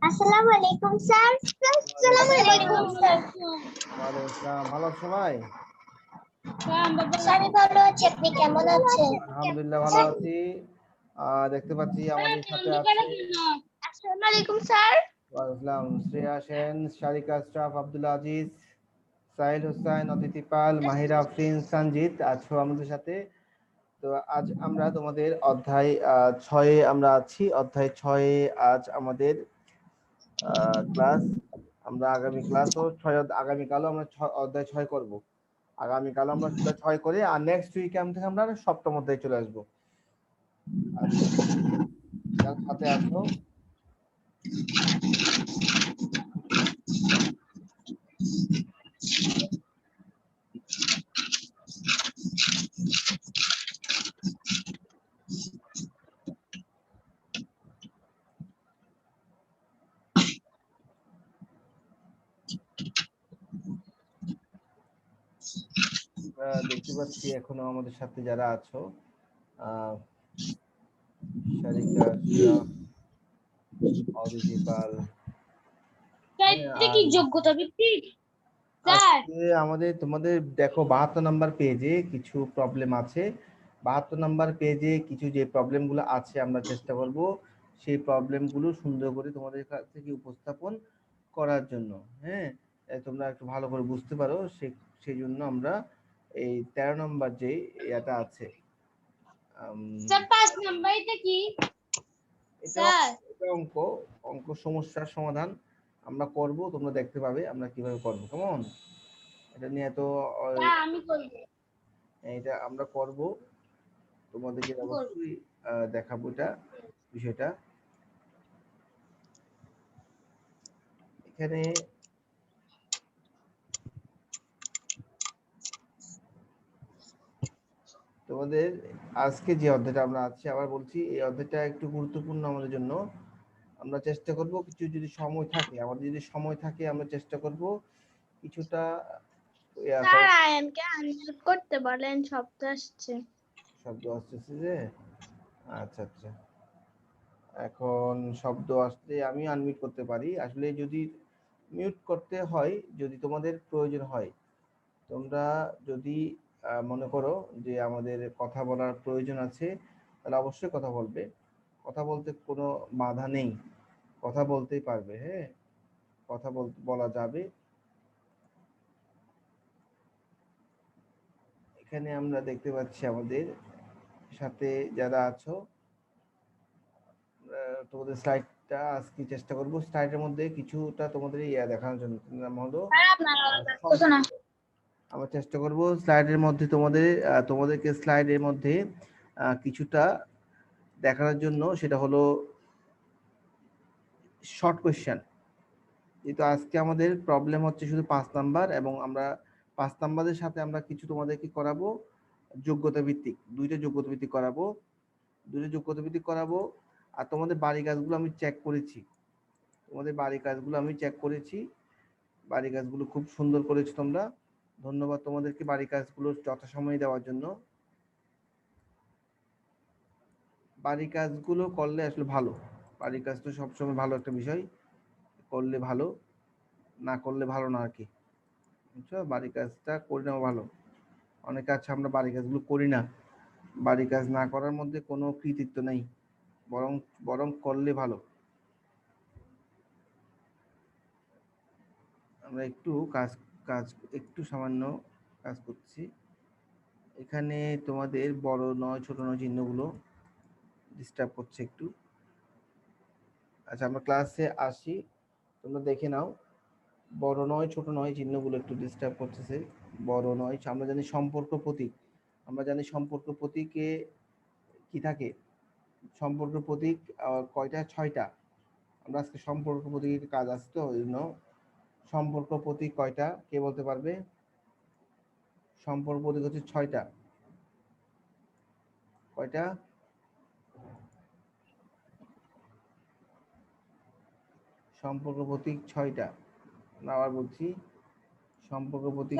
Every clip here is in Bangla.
আসসালামু আলাইকুম স্যার। আসসালামু আলাইকুম স্যার। ওয়ালাইকুম আসসালাম। ভালো আছো সবাই? স্যার আমি ভালো আছি, আপনি কেমন আছেন? আলহামদুলিল্লাহ ভালো আছি। দেখতে পাচ্ছি আমাদের সাথে আছে আসসালামু আলাইকুম স্যার। ওয়ালাইকুম আসসালাম শ্রেয়া সেন, শারিকা আশরাফ, আব্দুল আজিজ, সাহিল হোসেন, অদিতি পাল, মাহিরা আফরিন, সঞ্জিত আছো আমাদের সাথে। তো আজ আমরা তোমাদের অধ্যায় 6-এ আমরা আছি। অধ্যায় 6-এ আজ আমাদের ক্লাস। আমরা আগামী ক্লাসও 6, আগামীকালও আমরা অধ্যায় 6 করব। আগামীকাল আমরা 6 করে আর নেক্সট উইকে থেকে আমরা সপ্তম অধ্যায়ে চলে আসবো। আচ্ছা, যার সাথে আছো দেখতে পাচ্ছি এখনো আমাদের সাথে যারা আছো, শারিকা আশরাফ, অদিতি পাল। কি যোগ্যতা ভিত্তিক স্যার? আজকে আমাদের তোমাদের দেখো 72 নাম্বার পেজে কিছু প্রবলেম আছে। 72 নাম্বার পেজে কিছু যে প্রবলেম গুলো আছে আমরা চেষ্টা করব সেই প্রবলেম গুলো সুন্দর করে তোমাদের কাছ থেকে উপস্থাপন করার জন্য। হ্যাঁ, তোমরা একটু ভালো করে বুঝতে পারো সেই জন্য আমরা এই 13 নাম্বার যে এটা আছে, স্যার 5 নাম্বার এটা কি এটা স্যার? এটা অঙ্ক অঙ্ক সমস্যার সমাধান আমরা করব, তোমরা দেখতে পাবে আমরা কিভাবে করব। কেমন? এটা নিয়ে তো স্যার আমি করব। এটা আমরা করব, তোমাদেরকে অবশ্যই দেখাবো এটা বিষয়টা। এখানে তোমাদের আজকে যে অধ্যায়টা আমরা আছি, আবার বলছি এই অধ্যায়টা একটু গুরুত্বপূর্ণ আমাদের জন্য। আমরা চেষ্টা করব কিছু যদি সময় থাকে, আমাদের যদি সময় থাকে আমরা চেষ্টা করব কিছুটা স্যার আয়ানকে আনমিউট করতে বলেন, শব্দ আসছে। শব্দ আসতেছে যে, আচ্ছা আচ্ছা, এখন শব্দ আসলে আমি আনমিউট করতে পারি। আসলে যদি মিউট করতে হয়, যদি তোমাদের প্রয়োজন হয়, তোমরা যদি মনে করো যে আমাদের কথা বলার প্রয়োজন আছে, তাহলে অবশ্যই কথা বলবে। কথা বলতে কোনো বাধা নেই, কথা বলতেই পারবে। হ্যাঁ, কথা বলা যাবে। এখানে আমরা দেখতে পাচ্ছি আমাদের সাথে যারা আছো, তোমাদের স্লাইডটা আজকে চেষ্টা করব স্লাইডের মধ্যে কিছুটা তোমাদের দেখানোর জন্য। নাম হলো আমরা চেষ্টা করব স্লাইডের মধ্যে তোমাদেরকে স্লাইডের মধ্যে কিছুটা দেখানোর জন্য। সেটা হলো শর্ট কোয়েশ্চেন। যেহেতু আজকে আমাদের প্রবলেম হচ্ছে শুধু 5 নাম্বার, এবং আমরা 5 নাম্বারের সাথে আমরা কিছু তোমাদেরকে করাবো যোগ্যতা ভিত্তিক, দুইটা যোগ্যতা ভিত্তিক করাবো। আর তোমাদের বাড়ি কাজগুলো আমি চেক করেছি, বাড়ি কাজগুলো খুব সুন্দর করেছো তোমরা। ধন্যবাদ তোমাদেরকে বাড়ি কাজগুলো যথাসময়ে দেওয়ার জন্য। বাড়ি কাজগুলো করলে আসলে ভালো, বাড়ি কাজ তো সবসময় ভালো একটা বিষয়, করলে ভালো, না করলে ভালো না আর কি। বুঝছো, বাড়ি কাজটা করে নেওয়া ভালো। অনেকে আছে আমরা বাড়ি কাজগুলো করি না, বাড়ি কাজ না করার মধ্যে কোনো কৃতিত্ব নেই, বরং বরং করলে ভালো। আমরা একটু কাজ কাজ একটু সামান্য কাজ করছি। এখানে তোমাদের বড় নয় ছোট নয় চিহ্নগুলো ডিস্টার্ব করছে একটু। আচ্ছা, আমরা ক্লাসে আসি, তোমরা দেখে নাও। বড় নয় ছোট নয় চিহ্নগুলো একটু ডিস্টার্ব করতেছে। বড় নয়, আমরা জানি সম্পর্ক প্রতীক, প্রতীকে কি থাকে? সম্পর্ক প্রতীক কয়টা? 6টা। আমরা আজকে সম্পর্ক প্রতীকের কাজ আছে, তো ওই জন্য সম্পর্ক প্রতীক কয়টা কে বলতে পারবে? সম্পর্ক প্রতীক হচ্ছে 6টা। কয়টা? সম্পর্ক প্রতীক 6টা। আবার বলছি, সম্পর্ক প্রতীক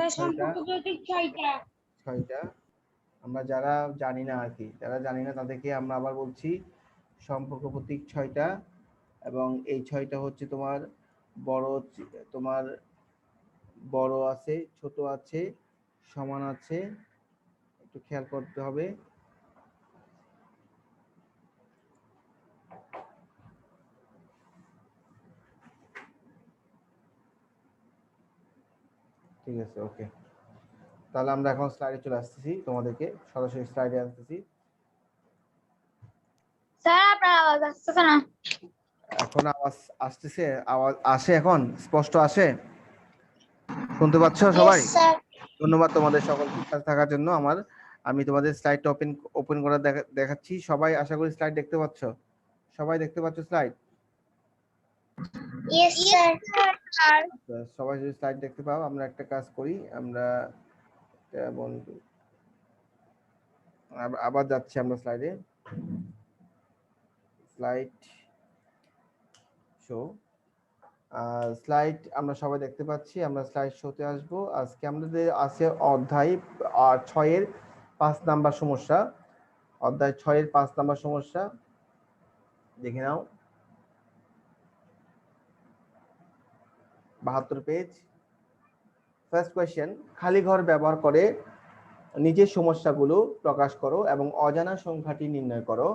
6টা। আমরা যারা জানি না আর কি, যারা জানি না তাদেরকে আমরা আবার বলছি সম্পর্ক প্রতীক 6টা। এবং এই 6টা হচ্ছে তোমার তোমার বড় আছে, ছোট আছে, সমান আছে, একটু খেয়াল করতে হবে। ঠিক আছে, ওকে। তাহলে আমরা এখন স্লাইডে চলে আসতেছি, তোমাদেরকে সরাসরি স্লাইডে আসতেছি। স্যার আপনার আওয়াজ আসতেছে না। এখন আওয়াজ আসতেছে? আওয়াজ আসে এখন? স্পষ্ট আসে? শুনতে পাচ্ছ সবাই? Yes sir. ধন্যবাদ তোমাদের সকলকে সাথে থাকার জন্য। আমি তোমাদের স্লাইডটা ওপেন করে দেখাচ্ছি। সবাই আশা করি স্লাইড দেখতে পাচ্ছ। সবাই দেখতে পাচ্ছ স্লাইড? Yes sir. সবাই যদি স্লাইড দেখতে পাও, আমরা একটা কাজ করি, আমরা আবার যাচ্ছি আমরা স্লাইডে। স্লাইড শো, স্লাইড আমরা সবাই দেখতে পাচ্ছি। আমরা স্লাইড শোতে আসবো। আজকে আমাদের আছে অধ্যায় 6-এর 5 নাম্বার সমস্যা। অধ্যায় 6-এর 5 নাম্বার সমস্যা দেখে নাও, 72 পেজ। ফার্স্ট কোয়েশ্চেন, খালি ঘর ব্যবহার করে নিজের সমস্যাগুলো প্রকাশ করো এবং অজানা সংখ্যাটি নির্ণয় করো।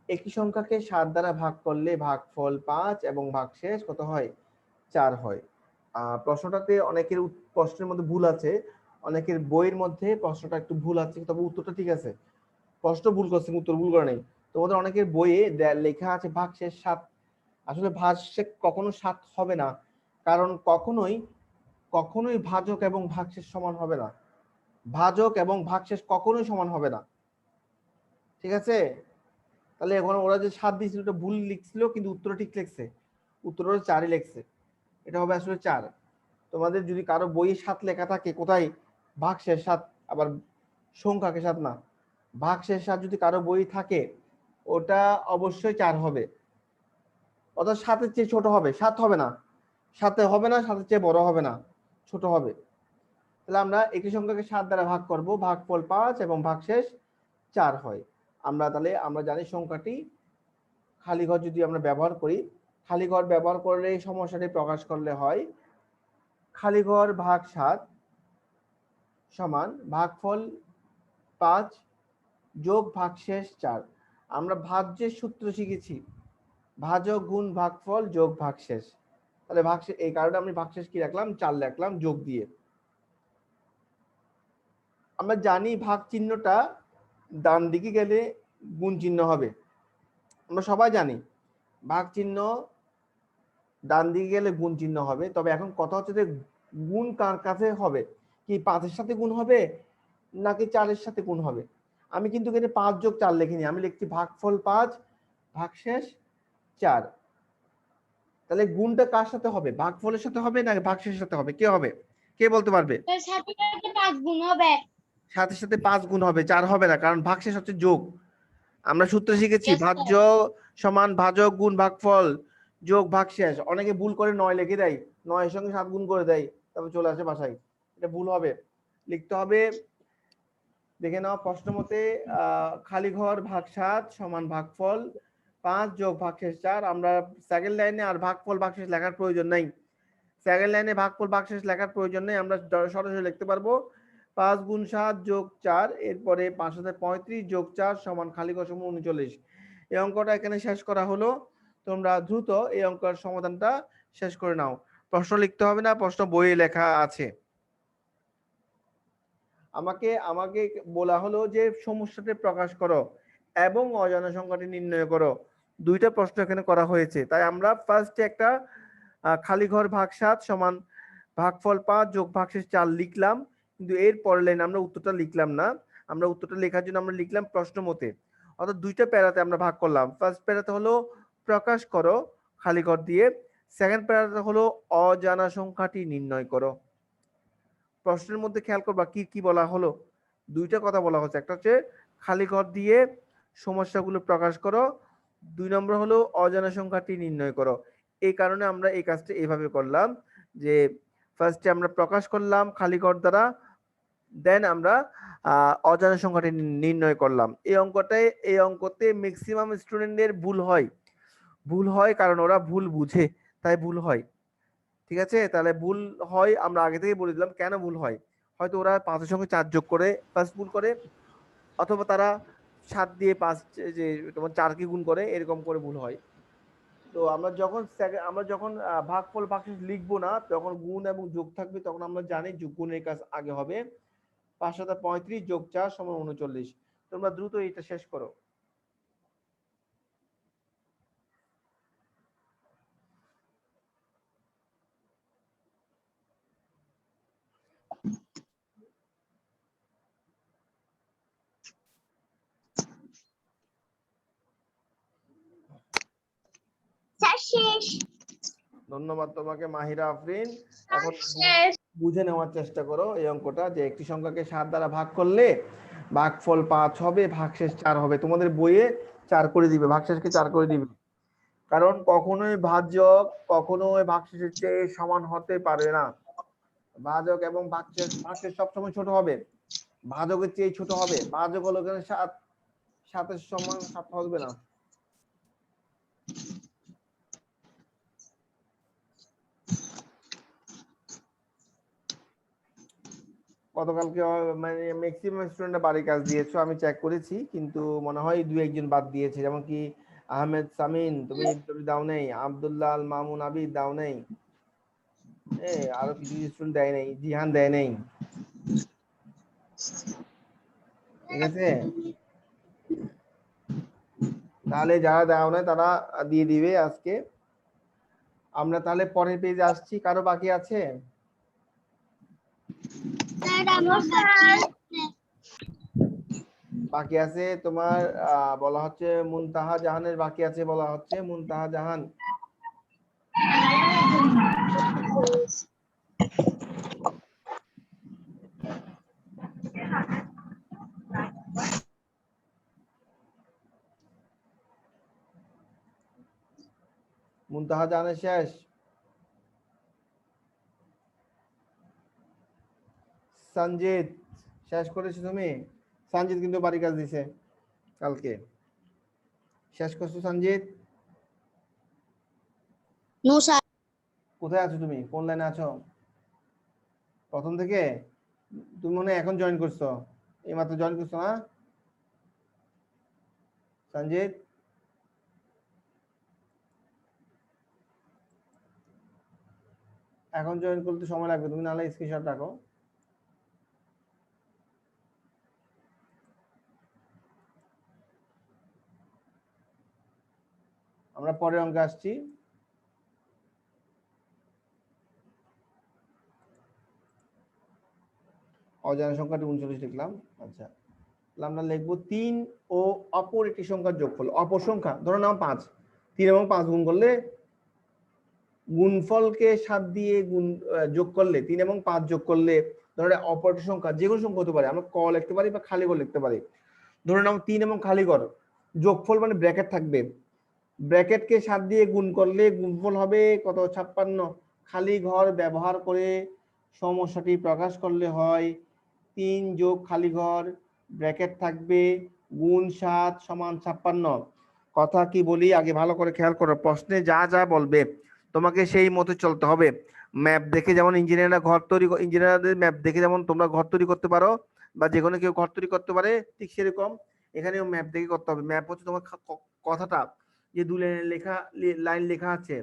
একটি সংখ্যাকে 7 দ্বারা ভাগ করলে ভাগফল 5 এবং ভাগশেষ কত হয়? 4 হয়। প্রশ্নটাতে অনেকের প্রশ্নের মধ্যে ভুল আছে, অনেকের বইয়ের মধ্যে প্রশ্নটা একটু ভুল আছে, তবে উত্তরটা ঠিক আছে। প্রশ্ন ভুল করছে, উত্তর ভুল করে নাই। তোমাদের অনেকের বইয়ে লেখা আছে ভাগশেষ 7। আসলে ভাগশেষ কখনো 7 হবে না, কারণ কখনোই ভাজক এবং ভাগশেষ সমান হবে না। ভাজক এবং ভাগশেষ কখনোই সমান হবে না, ঠিক আছে? তাহলে এখন ওরা যে 7 দিয়েছিল ওটা ভুল লিখছিল, কিন্তু উত্তরটা ঠিক লিখছে, উত্তরটা 4ই লিখছে। এটা হবে আসলে 4। তোমাদের যদি কারো বইয়ে 7 লেখা থাকে, কোথায় ভাগশেষ 7, আবার সংখ্যাকে 7 না, ভাগশেষ 7 যদি কারো বই থাকে, ওটা অবশ্যই 4 হবে। অর্থাৎ 7-এর চেয়ে ছোট হবে, 7 হবে না, 7 হবে না, 7-এর চেয়ে বড় হবে না, ছোট হবে। তাহলে আমরা একটি সংখ্যাকে 7 দ্বারা ভাগ করব, ভাগফল 5 এবং ভাগশেষ 4 হয়। আমরা জানি সংখ্যাটি খালি ঘর যদি আমরা ব্যবহার করি, খালি ঘর ব্যবহার করলে এই সমস্যাটি প্রকাশ করলে হয় খালি ঘর ভাগ 7 সমান ভাগফল 5 যোগ ভাগশেষ 4। আমরা ভাজ্যের সূত্র শিখেছি, ভাজক গুণ ভাগফল যোগ ভাগশেষ। তাহলে ভাগশেষ, এই কারণে আমি ভাগশেষ কি রাখলাম? 4 রাখলাম যোগ দিয়ে। আমরা জানি ভাগ চিহ্নটা ডান দিকে গেলে গুণ চিহ্ন হবে, আমরা সবাই জানি ভাগ চিহ্ন ডান দিকে গেলে গুণ চিহ্ন হবে। তবে এখন কথা হচ্ছে যে গুণ কার কাছে হবে, কি 5-এর সাথে গুণ হবে নাকি 4-এর সাথে গুণ হবে? আমি কিন্তু এখানে 5 যোগ 4 লিখিনি, আমি লিখছি ভাগফল 5 ভাগশেষ 4। তাহলে গুণটা কার সাথে হবে? ভাগফলের সাথে হবে নাকি ভাগশেষের সাথে হবে? কে হবে, কে বলতে পারবে? সাথে 5 গুণ হবে। সাথে সাথে 5 গুণ হবে, 4 হবে না, কারণ ভাগশেষ হচ্ছে যোগ। আমরা সূত্র শিখেছি ভাজ্য সমান ভাজক গুণ ভাগফল যোগ ভাগশেষ। অনেকে ভুল করে 9 লিখে দেয়, 9-এর সঙ্গে 7 গুণ করে দেয়, তারপর চলে আসে বাসায়। এটা ভুল হবে, লিখতে হবে দেখে নাও প্রশ্ন মতে খালি ঘর ভাগ 7 সমান ভাগফল 5 যোগ ভাগশেষ 4। আমরা সেকেন্ড লাইনে আর ভাগফল ভাগশেষ লেখার প্রয়োজন নাই, সেকেন্ড লাইনে ভাগফল ভাগশেষ লেখার প্রয়োজন নেই, আমরা সরাসরি লিখতে পারবো 5 গুণ 7 যোগ 4, এরপরে 535 যোগ 4 সমান খালি ঘর সমান 39। এই অঙ্কটা এখানে শেষ করা হলো। তোমরা দ্রুত এই অঙ্কের সমাধানটা শেষ করে নাও, প্রশ্ন লিখতে হবে না, প্রশ্ন বইয়ে লেখা আছে। আমাকে বলা হলো যে সমস্যাটি প্রকাশ করো এবং অজানা সংখ্যাটি নির্ণয় করো। দুইটা প্রশ্ন এখানে করা হয়েছে, তাই আমরা ফার্স্টে একটা খালি ঘর ভাগ 7 সমান ভাগফল 5 যোগ ভাগশেষ 4 লিখলাম, কিন্তু এর পরের লাইনে আমরা উত্তরটা লিখলাম না। আমরা উত্তরটা লেখার জন্য আমরা লিখলাম প্রশ্ন মতে, অর্থাৎ দুইটা প্যারাতে আমরা ভাগ করলাম। ফার্স্ট প্যারাতে হলো প্রকাশ করো খালি ঘর দিয়ে, সেকেন্ড প্যারাতে হলো অজানা সংখ্যাটি নির্ণয় করো। প্রশ্নের মধ্যে খেয়াল করবা কি কি বলা হলো, দুইটা কথা বলা হচ্ছে, একটা হচ্ছে খালি ঘর দিয়ে সমস্যাগুলো প্রকাশ করো, 2 নম্বর হলো অজানা সংখ্যাটি নির্ণয় করো। এই কারণে আমরা এই কাজটা এইভাবে করলাম যে ফার্স্টে আমরা প্রকাশ করলাম খালি ঘর দ্বারা, দেন আমরা অজানা সংখ্যাটি নির্ণয় করলাম। এই অঙ্কতে ম্যাক্সিমাম স্টুডেন্টদের ভুল হয়, ভুল হয় কারণ ওরা ভুল বুঝে, তাই ভুল হয়। ঠিক আছে, তাহলে ভুল হয় আমরা আগে থেকে বলে দিলাম কেন ভুল হয়। হয়তো ওরা 5-এর সঙ্গে 4 যোগ করে প্লাস ভুল করে, অথবা তারা 7 দিয়ে 5 যে তোমার 4 কে গুণ করে, এরকম করে ভুল হয়। তো আমরা যখন ভাগফল ভাগশেষ লিখবো না, তখন গুণ এবং যোগ থাকবে, তখন আমরা জানি গুণের কাজ আগে হবে। 5 7 35 যোগ 4 সমান 39। তোমরা দ্রুত এটা শেষ করো। শেষ। ধন্যবাদ তোমাকে মাহিরা আফরিন। এখন শেষ। বুঝে নেওয়ার চেষ্টা করো এই অঙ্কটা, যে একটি সংখ্যাকে 7 দ্বারা ভাগ করলে ভাগফল 5 হবে, ভাগশেষ 4 হবে। তোমাদের বইয়ে 4 করে দিবে, ভাগশেষকে 4 করে দিবে। কারণ কখনোই ভাজক কখনোই ভাগশেষের চেয়ে সমান হতে পারে না। ভাজক এবং ভাগশেষ সবসময় ছোট হবে, ভাজকের চেয়ে ছোট হবে। ভাজক হলো এখানে 7, 7-এর সমান 7 হবে না। গতকালকে মানে ম্যাক্সিমাম স্টুডেন্ট বাড়ির কাজ দিয়েছো, আমি চেক করেছি, কিন্তু মনে হয় 2-1 জন বাদ দিয়েছে, যেমন কি আহমেদ সামিন, তুমি তুমি দাও নেই, আব্দুল্লাহ আল মামুন আবিদ দাও নেই, আরো কিছু স্টুডেন্ট দেয় নেই, জিহান দেয় নেই। ঠিক আছে, তাহলে যারা দাও না তারা দিয়ে দিবে আজকে। আমরা তাহলে পরের পেজে আসছি, কারো বাকি আছে? বাকি আছে তোমার বলা হচ্ছে মুনতাহা জাহানের বাকি আছে, বলা হচ্ছে মুনতাহা জাহান। মুনতাহা জাহানের শেষ। সঞ্জিত শেষ করেছো তুমি? সঞ্জিত কিন্তু বাড়ি কাজ দিছে কালকে, শেষ করছো সঞ্জিত? No sir. কোথায় আছো তুমি, কোন লাইনে আছো? প্রথম থেকে? তুমি মনে হয় এখন জয়েন করছো, এইমাত্র জয়েন করছো না সঞ্জিত? এখন জয়েন করতে সময় লাগবে, তুমি নাহলে স্ক্রিনশট রাখো। আমরা পরের অঙ্কে আসছি। অজানা সংখ্যাটি 39 লিখলাম। আচ্ছা, আমরা লিখবো 3 ও অপর একটি সংখ্যার যোগফল। অপর সংখ্যা ধরো নাও 5, 3 এবং 5 গুণ করলে গুণফলকে 7 দিয়ে গুণ যোগ করলে, 3 এবং 5 যোগ করলে ধরো অপর একটি সংখ্যা, যে কোনো সংখ্যা হতে পারে, আমরা ক লিখতে পারি বা খালি ঘর লিখতে পারি। ধরে নাও 3 এবং খালি ঘর, যোগফল মানে ব্র্যাকেট থাকবে, ব্র্যাকেটকে 7 দিয়ে গুণ করলে গুণফল হবে কত? 56। খালি ঘর ব্যবহার করে সমস্যাটি প্রকাশ করলে হয় 3 যোগ খালি ঘর ব্র্যাকেট থাকবে গুণ 7 সমান 56। কথা কি বলি আগে ভালো করে খেয়াল করো, প্রশ্নে যা যা বলবে তোমাকে সেই মতো চলতে হবে। ম্যাপ দেখে যেমন ইঞ্জিনিয়ারদের ম্যাপ দেখে যেমন তোমরা ঘর তৈরি করতে পারো, বা যে কোনো কেউ ঘর তৈরি করতে পারে, ঠিক সেরকম এখানেও ম্যাপ দেখে করতে হবে। ম্যাপ হচ্ছে তোমার কথাটা, যে 2 লাইন লেখা আছে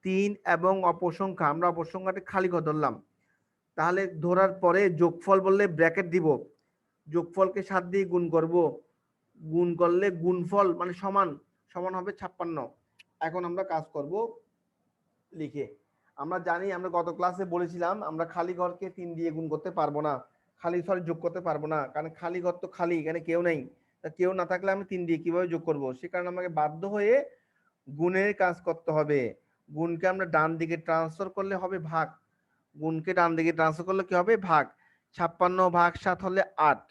3 এবং অপর সংখ্যা, আমরা অপর সংখ্যাটি খালি ঘর ধরলাম, তাহলে ধরার পরে যোগফল বললে ব্র্যাকেট দিব, যোগফলকে 7 দিয়ে গুণ করব, গুণ করলে গুণফল মানে সমান সমান হবে 56। এখন আমরা কাজ করব লিখে। আমরা জানি, আমরা গত ক্লাসে বলেছিলাম আমরা খালি ঘরকে 3 দিয়ে গুণ করতে পারবো না, যোগ করতে পারবো না, কারণ খালি ঘর তো খালি, এখানে কেউ নেই, কেউ না থাকলে আমি 3 দিয়ে কিভাবে যোগ করব? সে কারণে আমাকে বাধ্য হয়ে গুণের কাজ করতে হবে। গুণকে আমরা ডান দিকে ট্রান্সফার করলে হবে ভাগ, গুণকে ডান দিকে ট্রান্সফার করলে কি হবে? ভাগ। 56 ভাগ 7 হলে 8।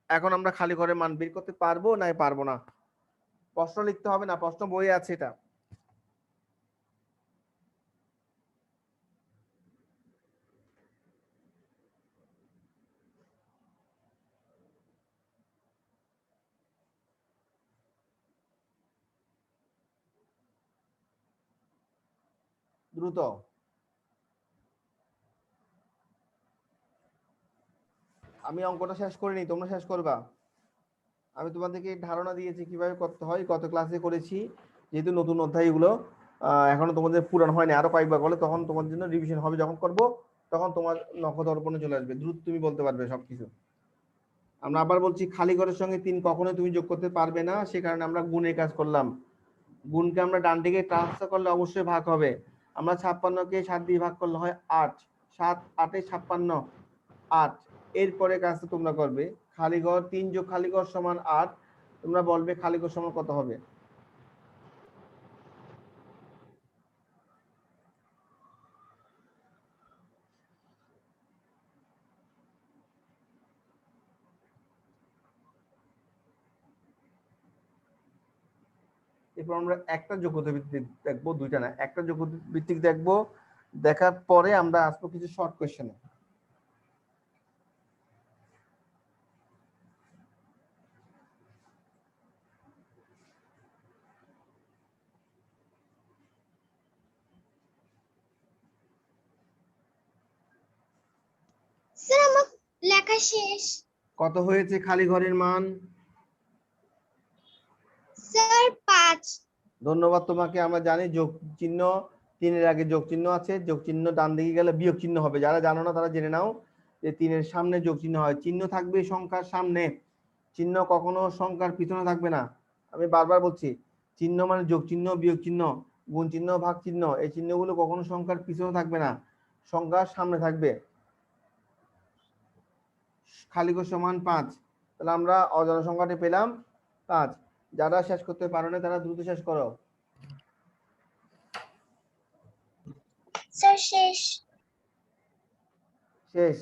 এখন আমরা খালি ঘরের মান বের করতে পারবো না পারবো না? প্রশ্ন লিখতে হবে না, প্রশ্ন বইয়ে আছে এটা। দ্রুত। আমি অঙ্কটা শেষ করিনি, তোমরা শেষ করবা। আমি তোমাদেরকে ধারণা দিয়েছি কিভাবে করতে হয়, গত ক্লাসে করেছি। যেহেতু নতুন অধ্যায়গুলো এখনো তোমাদের পুরানো হয়নি, আরো কয়েকবার করলে তখন তোমার জন্য রিভিশন হবে। যখন করব তখন তোমার নখদর্পণে চলে আসবে, দ্রুত তুমি বলতে পারবে সবকিছু। আমরা আবার বলছি, খালি ঘরের সঙ্গে 3 কখনোই তুমি যোগ করতে পারবে না, সে কারণে আমরা গুণের কাজ করলাম। গুণকে আমরা ডান দিকে ট্রান্সফার করলে অবশ্যই ভাগ হবে। আমরা 56কে 7 দিয়ে ভাগ করলে হয় 8, 7 8 এ 56, 8। এরপরে কাজটা তোমরা করবে, খালি ঘর 3 যোগ খালি ঘর সমান 8। তোমরা বলবে খালি ঘর সমান কত হবে। এরপর আমরা একটা যোগ্যতা ভিত্তিক দেখবো, দুইটা না, একটা যোগ্যতা ভিত্তিক দেখবো। দেখার পরে আমরা আসবো কিছু শর্ট কোশ্চেনে। স্যার আমার লেখা শেষ। কত হয়েছে খালি ঘরের মান? স্যার 5। ধন্যবাদ তোমাকে। আমরা জানি যোগ চিহ্ন 3-এর আগে যোগ চিহ্ন আছে, যোগ চিহ্ন ডান দিকে গেলে বিয়োগ চিহ্ন হবে। যারা জানো না তারা জেনে নাও যে 3-এর সামনে যোগ চিহ্ন হয়। চিহ্ন থাকবে সংখ্যার সামনে, চিহ্ন কখনো সংখ্যার পিছনে থাকবে না। আমি বারবার বলছি, চিহ্ন মানে যোগ চিহ্ন, বিয়োগ চিহ্ন, গুণ চিহ্ন, ভাগ চিহ্ন, এই চিহ্নগুলো কখনো সংখ্যার পিছনে থাকবে না, সংখ্যার সামনে থাকবে। খালি ঘর সমান 5, তাহলে আমরা অজানা সংখ্যাটি পেলাম 5। যারা শেষ করতে পারো না তারা দ্রুত শেষ করো। স্যার শেষ। শেষ?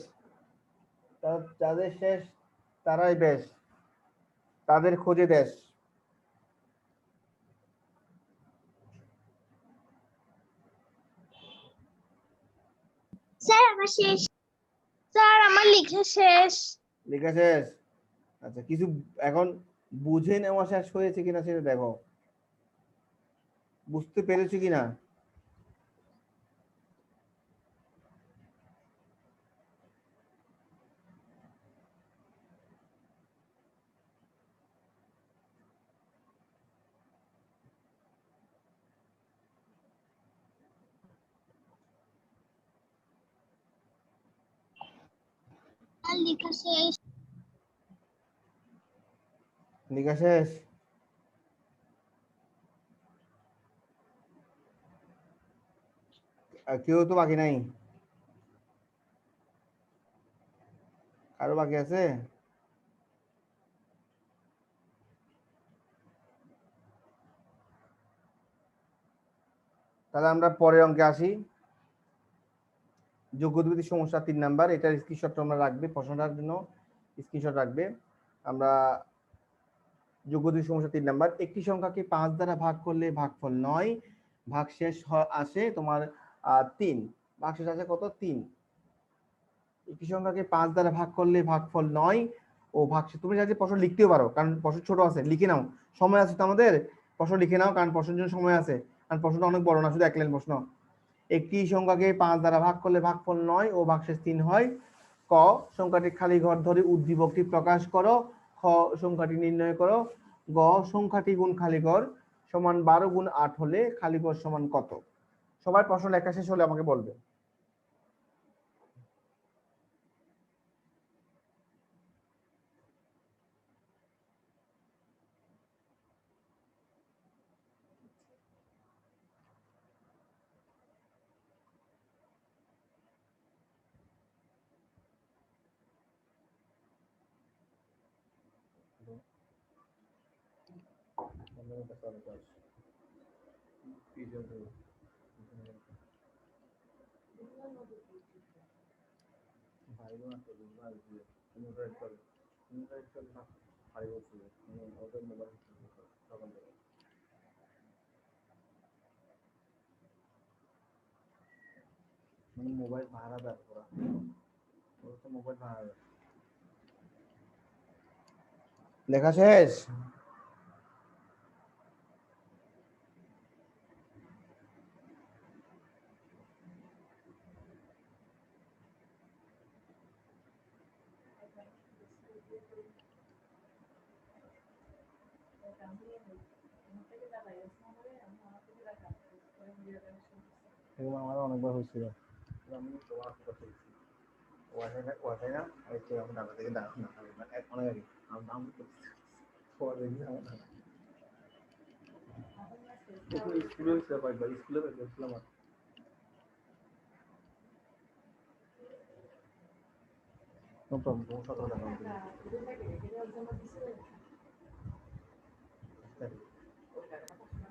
যাদের শেষ তারাই বেশ, তাদের খোঁজে দেশ। স্যার আমার শেষ। স্যার আমার লেখা শেষ। লেখা শেষ? আচ্ছা, কিছু এখন বুঝে নেওয়া শেষ হয়েছে কিনা সেটা দেখো, বুঝতে পেরেছো কিনা। আর লেখা শেষ। লেখা শেষ? আর কেউ তো বাকি নাই? আরো বাকি আছে? তাহলে আমরা পরের অঙ্কে আসি। যোগ্যতা সমস্যা 3 নাম্বার, এটার স্ক্রিনশট তোমরা রাখবে, প্রশ্নটার জন্য স্ক্রিনশট রাখবে। আমরা যোগ্যতা সমস্যা 3 নাম্বার, একটি সংখ্যাকে 5 দ্বারা ভাগ করলে ভাগফল 9, ভাগশেষ আসে তোমার 3। ভাগশেষ আসে কত? 3। একটি সংখ্যাকে 5 দ্বারা ভাগ করলে ভাগফল 9 ও ভাগশেষ, তুমি চাইলে প্রশ্ন লিখতেও পারো, কারণ প্রশ্ন ছোট আছে, লিখে নাও, সময় আছে তো আমাদের, প্রশ্ন লিখে নাও, কারণ প্রশ্নের জন্য সময় আছে, কারণ প্রশ্নটা অনেক বড় না, শুধু এক লাইন প্রশ্ন। একটি সংখ্যাকে 5 দ্বারা ভাগ করলে ভাগফল 9 ও ভাগশেষ 3 হয়। ক সংখ্যাটি খালি ঘর ধরে উদ্দীপকটি প্রকাশ করো। খ সংখ্যাটি নির্ণয় করো। গ সংখ্যাটি গুণ খালি ঘর সমান 12 গুণ 8 হলে খালি ঘর সমান কত। সবাই প্রশ্ন লেখা শেষ হলে আমাকে বলবে। মোবাইল ভাড়া দেয়, মোবাইল ভাড়া দেয়। লেখা শেষ? এরকম আমার অনেকবার হয়েছিল। আমি তোমার কথা ওয়াটাই না আর একটু আমি ঢাকা থেকে অনেক আগে আমার দাম স্কুলে স্কুলে আমার নো প্রবলেম, তোমার 17 টাকা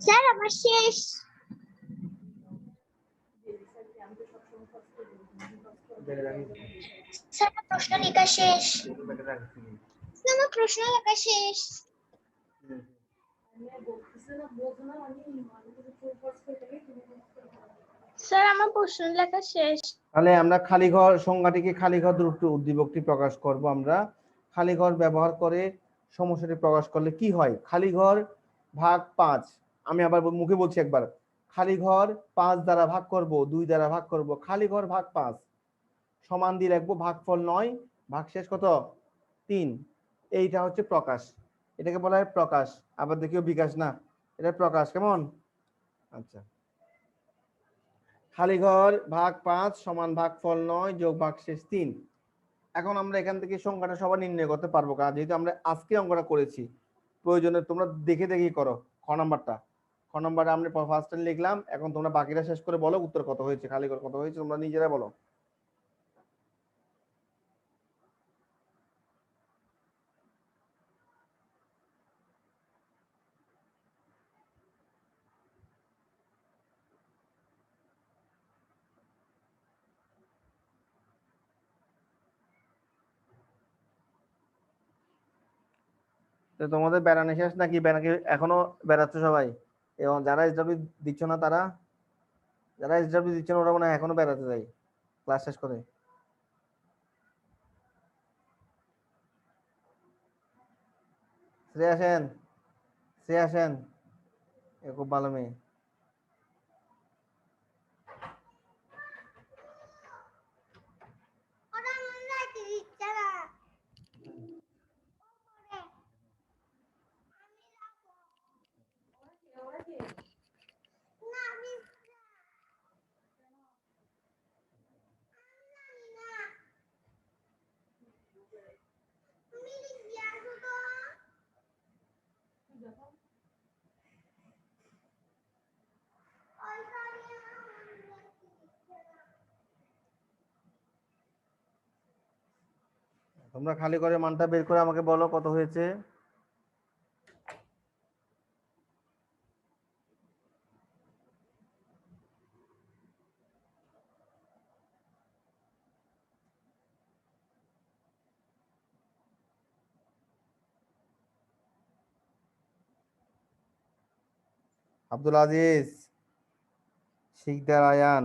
স্যার আমার শেষ। স্যার আমার প্রশ্ন লেখা শেষ। স্যার আমার প্রশ্ন লেখা শেষ। স্যার আমার প্রশ্ন লেখা শেষ। তাহলে আমরা খালি ঘর সংজ্ঞাটিকে খালি ঘর দুটো উদ্দীপকটি প্রকাশ করব। আমরা খালি ঘর ব্যবহার করে সমস্যাটি প্রকাশ করলে কি হয়? খালি ঘর ভাগ 5, আমি আবার মুখে বলছি একবার, খালি ঘর 5 দ্বারা ভাগ করব, 2 দ্বারা ভাগ করব, খালি ঘর ভাগ 5 সমান দিয়ে রাখবো ভাগফল 9, ভাগশেষ কত 3। এইটা হচ্ছে প্রকাশ, এটাকে বলা হয় প্রকাশ। আবার দেখিও বিকাশ না, এটা প্রকাশ। কেমন? আচ্ছা, খালি ঘর ভাগ 5 সমান ভাগফল 9 যোগ ভাগশেষ 3। এখন আমরা এখান থেকে সংখ্যাটা সবাই নির্ণয় করতে পারবো, কারণ যেহেতু আমরা আজকে অঙ্কটা করেছি। প্রয়োজনে তোমরা দেখে দেখেই করো। খ নাম্বারটা আমরা ফার্স্ট লিখলাম, এখন তোমরা বাকিটা শেষ করে বলো উত্তর কত হয়েছে, খালি ঘর কত হয়েছে তোমরা নিজেরা বলো। তো তোমাদের বেড়ানো শেষ নাকি এখনো বেড়াচ্ছ সবাই? এবং যারা এসডব্লিউ দিচ্ছ না তারা, যারা এসডব্লিউ দিচ্ছ না ওরা মনে হয় এখনো বেড়াতে যায় ক্লাস শেষ করে। শ্রেয়া সেন, শ্রেয়া সেন এ খুব ভালো মেয়ে। তোমরা খালি করে মানটা বের করে আমাকে বলো কত হয়েছে। আব্দুল আজিজ, শিকদার আয়ান,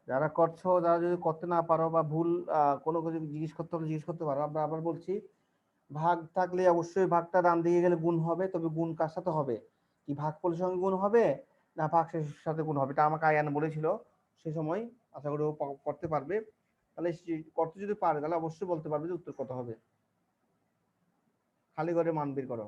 যারা করছো, যারা যদি করতে না পারো বা ভুল কোনো কিছু জিজ্ঞেস করতে হলে জিজ্ঞেস করতে পারো। আমরা আবার বলছি, ভাগ থাকলে অবশ্যই ভাগটা ডান দিকে গেলে গুণ হবে, তবে গুণ কার সাথে হবে? কি ভাগফলের সঙ্গে গুণ হবে না ভাগশেষের সাথে গুণ হবে? এটা আমাকে আয়ান বলেছিল সে সময়, আশা করি ও করতে পারবে। তাহলে করতে যদি পারে তাহলে অবশ্যই বলতে পারবে যে উত্তর কত হবে। খালি করে মান বের করো।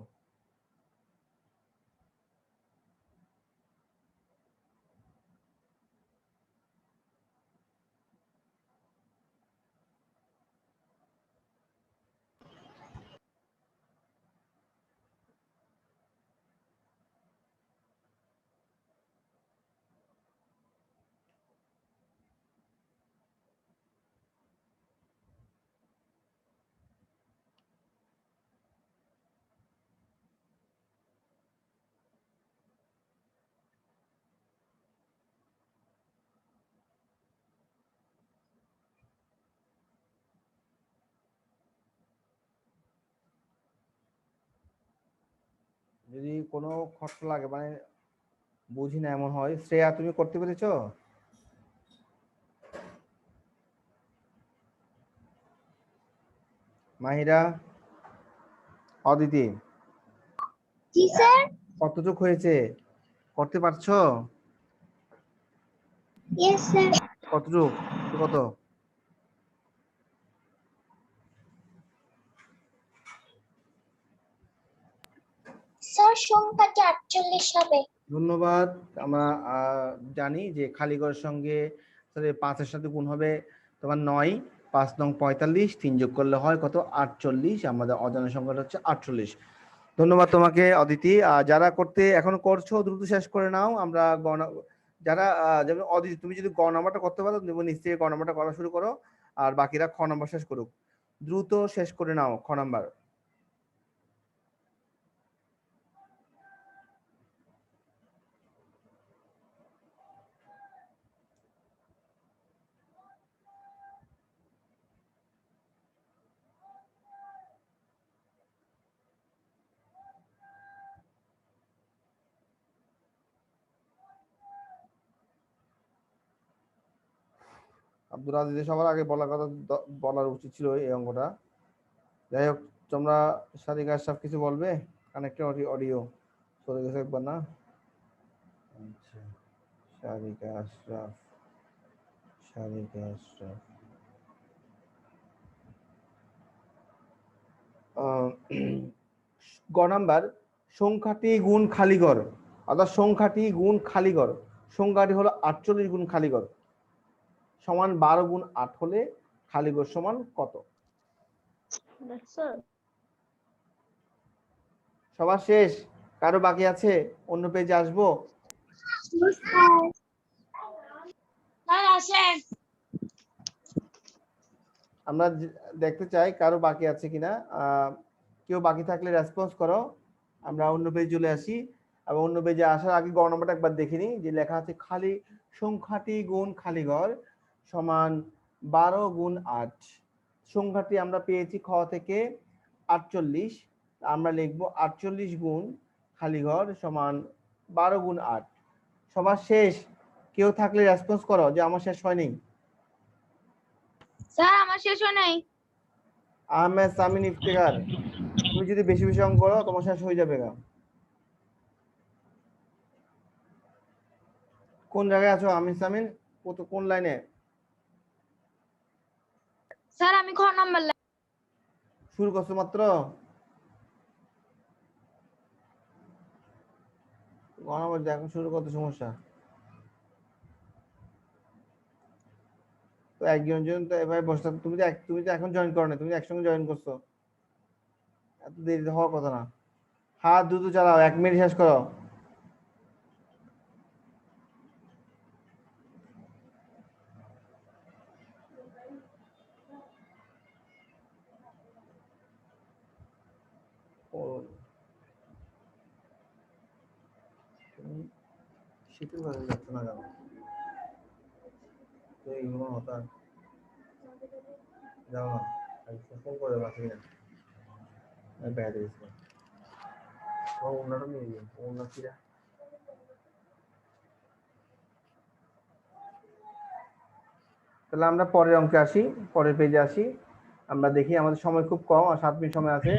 যদি কোনো কষ্ট লাগে মানে বুঝি না এমন হয়, শ্রেয়া তুমি করতে পেরেছো? মাহিরা, অদিতি, জি স্যার। কতটুক হয়েছে, করতে পারছো? Yes sir. কতটুক, কত? স্যার সংখ্যাটি 48 হবে। ধন্যবাদ। আমরা জানি যে খালিগড়ের সঙ্গে 5-এর সাথে গুণ হবে তোমার 9, 5 নং 45, 3 যোগ করলে হয় কত 48। আমাদের অজানা সংখ্যাটা হচ্ছে 48। ধন্যবাদ তোমাকে অদিতি। যারা করতে এখন করছো দ্রুত শেষ করে নাও। আমরা যারা যেমন অদিতি তুমি যদি গ নাম্বারটা করতে পারো তুমি নিশ্চয়ই গ নাম্বারটা করা শুরু করো, আর বাকিরা খ নাম্বার শেষ করুক। দ্রুত শেষ করে নাও খ নাম্বার। আব্দুল আজিজ সবার আগে বলার কথা, বলার উচিত ছিল এই অঙ্কটা। যাই হোক, তোমরা সাদিকা আশরাফ কিছু বলবে? কানেক্টেড অডিও চলে গেছে একবার না। আচ্ছা, সাদিকা আশরাফ, সাদিকা আশরাফ। গ নাম্বার, সংখ্যাটি গুণ খালিঘর, অর্থাৎ সংখ্যাটি গুণ খালিঘর। সংখ্যাটি হলো 48 গুণ খালিঘর সমান 12 গুণ 8 হলে খালিঘর সমান কত? সবার শেষ? কারো বাকি আছে? অন্য পেজে আসবো? আমরা দেখতে চাই কারো বাকি আছে কিনা। কেউ বাকি থাকলে রেসপন্স করো, আমরা অন্য পেজে চলে আসি। এবং অন্য পেজে আসার আগে গ নম্বরটা একবার দেখে নিই, যে লেখা আছে খালি সংখ্যাটি গুণ খালিঘর সমান 12 গুণ 8। সংখ্যাটি আমরা পেয়েছি খ থেকে 48, আমরা লিখবো 48 গুণ খালিঘর সমান 12 গুণ 8। সবার শেষ? কেউ থাকলে রেসপন্স করো যে আমার শেষ হয়নি। স্যার আমার শেষ হয় নাই। আহমেদ সামিন ইফতেখার, তুমি যদি বেশি বেশি অঙ্ক করো তোমার শেষ হয়ে যাবে গা। কোন জায়গায় আছো আমিন সামিন? কোন লাইনে? স্যার আমি খ নাম্বার শুরু করছো মাত্র? এখন শুরু করতে সমস্যা তো একজন জন তো এভাবে বসে। তুমি তো এখন জয়েন করো না, তুমি একসঙ্গে জয়েন করছো, এত দেরি হওয়ার কথা না। হাত দ্রুত চালাও, 1 মিনিট শেষ করো। শীতের বাজে যাচ্ছে না কেন? তো এইগুলো হতা যাও না, ফোন করে বাকি না বেড়াতে গেছিলাম। ওনাটা নিয়ে গিয়ে ওনার কিরা। তাহলে আমরা পরের অঙ্কে আসি, পরের পেজে আসি। আমরা দেখি আমাদের সময় খুব কম, আর 7 মিনিট সময় আছে।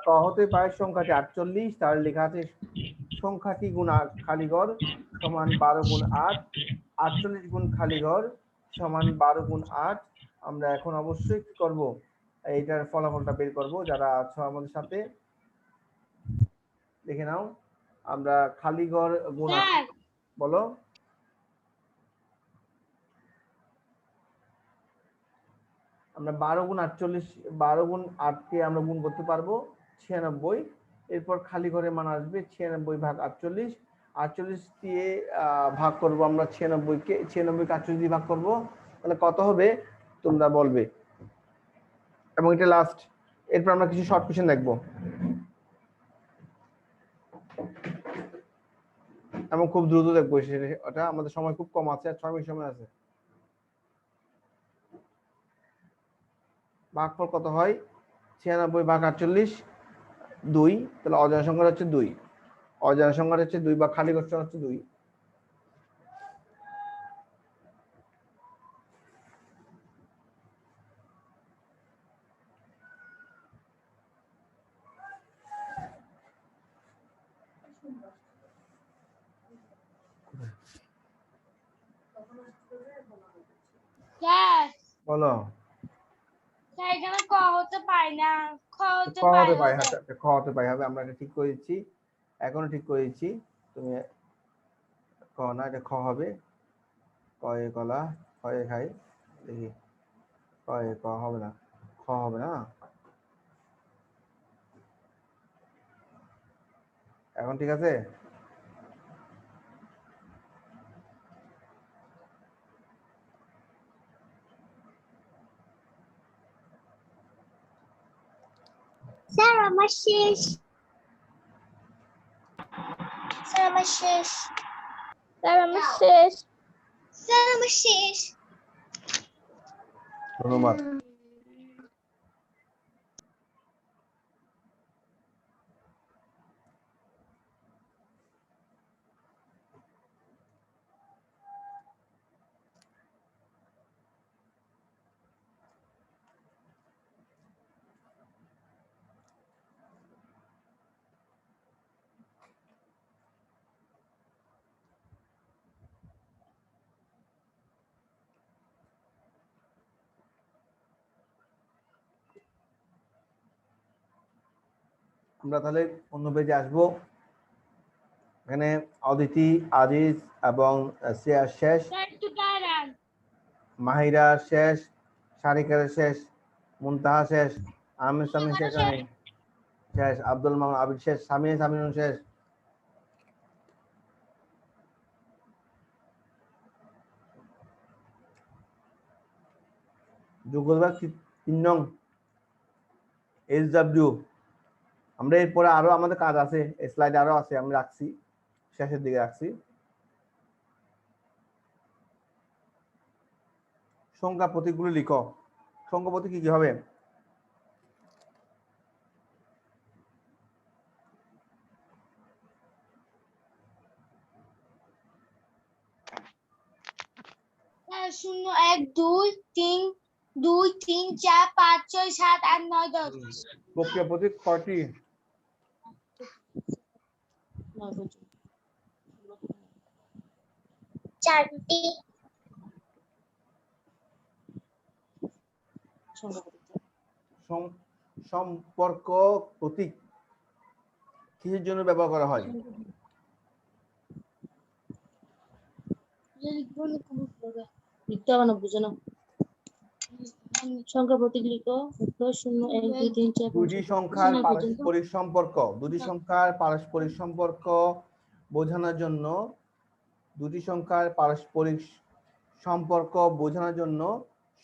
ক হতে পায় সংখ্যাটি 48, তার লেখা আছে সংখ্যাটি গুণ খালিঘর সমান 12 গুণ 8। 48 গুণ খালিঘর সমান 12 গুণ 8। আমরা এখন অবশ্যই কি করব, এইটার ফলাফলটা বের করব। যারা আছো আমাদের সাথে দেখে নাও। আমরা খালিঘর গুণ, বলো। আমরা 12 গুণ 48, 12 গুণ 8 কে আমরা গুণ করতে পারবো 96। এরপর খালি ঘরে মান আসবে 96 ভাগ 48। 48 দিয়ে ভাগ করব আমরা 96 কে, 96 কে 48 দিয়ে ভাগ করব, তাহলে কত হবে তোমরা বলবে। এবং এটা লাস্ট। এরপর আমরা কিছু শর্ট কোশ্চেন দেখবো এবং খুব দ্রুত দেখবো। ওটা আমাদের সময় খুব কম আছে, আর 6 মিনিট সময় আছে। ভাগফল কত হয়? 96 ভাগ 48, 2, তাহলে অজানা সংখ্যা হচ্ছে 2, অজানা সংখ্যা হচ্ছে 2 বা খালি ঘরটা হচ্ছে 2। বলো এখানে ক হতে পাই না, খ হতে খ পাই হতে পারে, হবে। খ হতে পারে হবে, আমরা এটা ঠিক করে দিচ্ছি, এখনো ঠিক করে দিচ্ছি। তুমি ক না, এটা খ হবে। কয়ে কলা, খয়ে খাই, দেখি কয়ে ক হবে না, খ হবে না। এখন ঠিক আছে? স্যার আমার শেষ, স্যার আমার শেষ, স্যার আমার শেষ, স্যার আমার শেষ। ধন্যবাদ। আমরা তাহলে অন্য পেজে আসবো। এখানে অদিতি, আজিজ এবং শ্রেয়া শেষ, মাহিরা শেষ, সারিকার শেষ, মুনতাহা শেষ, আহমেদ সামিন শেষ, শেষ, আব্দুল মামুন আবিদ শেষ, সামিন শেষ। যোগ্যতা 3 নং SW। আমরা এরপরে আরো আমাদের কাজ আছে, স্লাইড আরো আছে, আমি রাখছি শেষের দিকে রাখছি। সংখ্যা প্রতীকগুলো লিখো। সংখ্যা প্রতীক কি কি হবে? শূন্য 1 2 3 2 3 4 5 6 7 8 9 10। প্রক্রিয়া প্রতীক কয়টি? 4টি। সম্পর্ক প্রতীক কিসের জন্য ব্যবহার করা হয়? লিখতে হবে না, বুঝে নাও। সংখ্যা প্রতীক লিখো। 0 1 2 3 4 দুটি সংখ্যার পারস্পরিক সম্পর্ক, দুটি সংখ্যার পারস্পরিক সম্পর্ক বোঝানোর জন্য, দুটি সংখ্যার পারস্পরিক সম্পর্ক বোঝানোর জন্য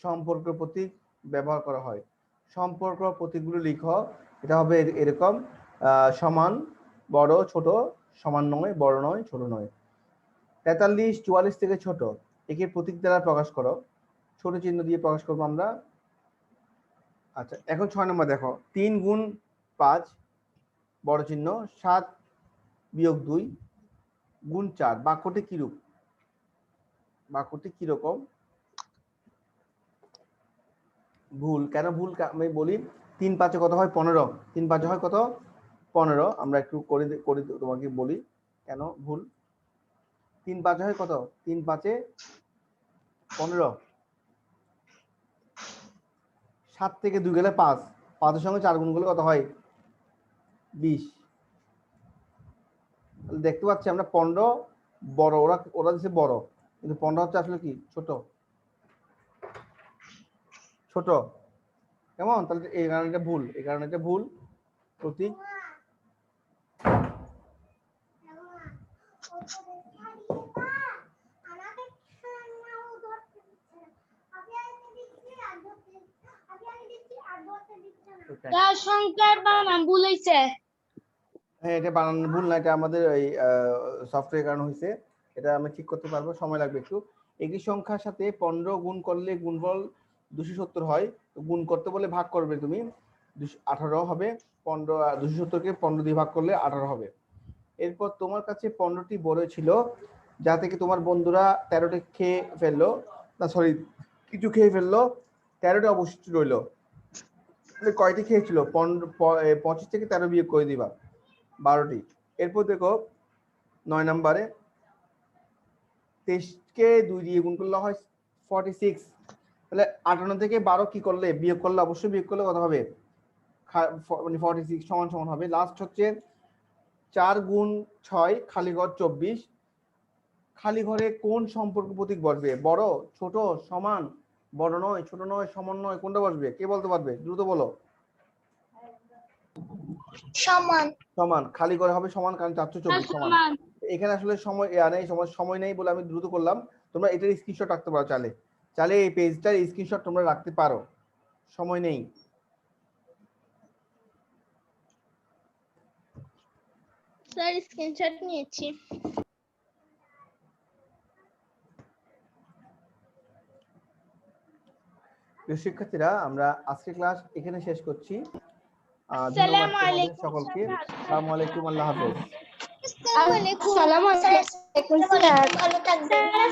সম্পর্ক প্রতীক ব্যবহার করা হয়। সম্পর্ক প্রতীকগুলো লিখো। এটা হবে এরকম, সমান, বড়, ছোট, সমান নয়, বড় নয়, ছোট নয়। 43 44 থেকে ছোট, একে প্রতীক দ্বারা প্রকাশ করো। ছোট চিহ্ন দিয়ে প্রকাশ করবো আমরা। আচ্ছা, এখন 6 নম্বর দেখো, 3 গুণ 5 বড় চিহ্ন, 7 বিয়োগ 2 গুণ 4, বাক্যটি কিরূপ? বাক্যটি কিরকম? ভুল কেন? ভুল আমি বলি, 3 5 কত হয়? 15। 3 5 হয় কত? 15। আমরা একটু করে তোমাকে বলি কেন ভুল। 3 5 হয় কত? 3 5 15। 7 থেকে 2 গেলে 5, 5 এর সঙ্গে 4 গুণ করলে কত হয়? 20। দেখতে পাচ্ছি আমরা 15 বড়, ওরা দিচ্ছে বড়, কিন্তু 15 হচ্ছে আসলে কি? ছোট। ছোট কেমন? তাহলে এই কারণে এটা ভুল, এই কারণে এটা ভুল প্রতীক। সংখ্যার বানান ভুল হইছে। হ্যাঁ, এটা বানান ভুল না, এটা আমাদের এই সফটওয়্যার কারণে হয়েছে। এটা আমি ঠিক করতে পারবো, সময় লাগবে একটু। একই সংখ্যার সাথে 15 গুণ করলে গুণফল 270 হয়। গুণ করতে বলে ভাগ করবে তুমি, 18 হবে। 15 270 কে 15 দিয়ে ভাগ করলে 18 হবে। এরপর তোমার কাছে 15টি বড়ই ছিল, যা থেকে তোমার বন্ধুরা 13টি খেয়ে ফেললো, না সরি কিছু খেয়ে ফেললো, 13টি অবশিষ্ট রইলো। তাহলে কয়টি খেয়েছিল? 25 থেকে 13 বিয়োগ করে দিবা, 12টি। এরপর দেখো 9 নম্বরে 23 কে 2 দিয়ে গুণ করলে হয় 46। তাহলে 58 থেকে 12 কি করলে বিয়োগ করলে, অবশ্যই বিয়োগ করলে কত হবে? মানে 46 সমান সমান হবে। লাস্ট হচ্ছে 4 গুণ 6 খালি ঘর 24। খালি ঘরে কোন সম্পর্ক প্রতীক বসবে? বড়, ছোট, সমান, বড় নয়, ছোট নয়, সমান নয়, কোনটা বসবে? কে বলতে পারবে? দ্রুত বলো। সমান। সমান। খালি ঘরে হবে সমান, কারণ 424 সমান। এখানে আসলে সময় নেই, সময় নেই বলে আমি দ্রুত করলাম। তোমরা এটার স্ক্রিনশট রাখতে পারো, চাইলে এই পেজটার স্ক্রিনশট তোমরা রাখতে পারো, সময় নেই। স্যার স্ক্রিনশট নিয়েছি। প্রিয় শিক্ষার্থীরা, আমরা আজকের ক্লাস এখানে শেষ করছি। ধন্যবাদ আসসালামু তোমাদের আলাইকুম সকলকে। আসসালামু আলাইকুম, আল্লাহ হাফেজ। আসসালামু আলাইকুম। ভালো থাকবেন।